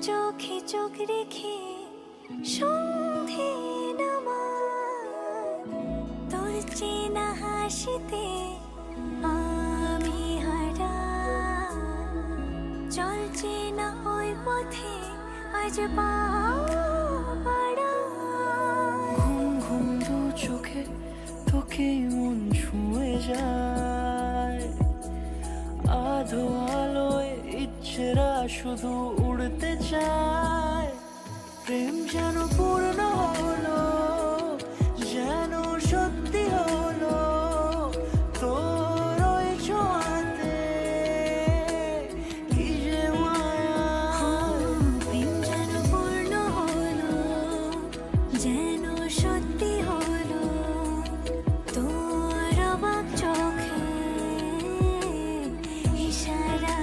চোখে চোখ রেখে সন্ধে নামার, তোর চেনা হাসিতে আমি হারা। চল চেনা ওই পথে আজ পাড়া। ঘুম ঘুম দু চোখে তোকে মন ছুঁয়ে যায়, আধো আলোয় ইচ্ছেরা শুধু উড়তে চায়। প্রেম যেন পূর্ণ হলো, যেন সত্যি হলো তোর ওই ছোঁয়াতে, কি যে মায়া। প্রেম যেন পূর্ণ হলো, যেন সত্যি হলো তোর অবাক চোখে ইশারা।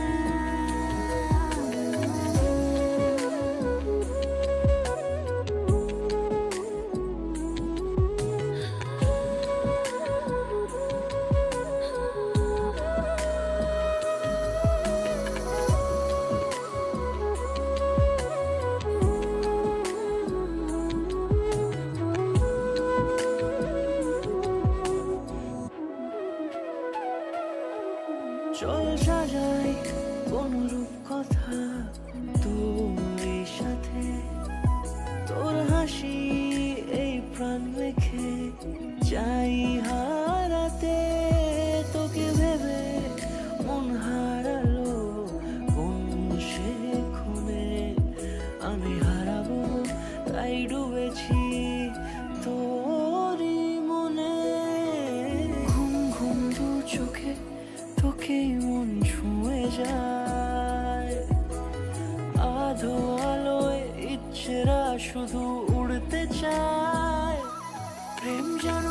চল সাজাই কোনরূপ কথা তোর সাথে, তোর হাসি এই প্রাণ রেখে চাই হারাতে। তোকে ভেবে মন হারালো কোন সে খুনে, আমি হারাবো তাই ডুবেছি তোরই মনে। ঘুম ঘুম দু চোখে তোকে মন ছুঁয়ে যায়, আধো আলোয় ইচ্ছেরা শুধু উড়তে চায়। প্রেম যেন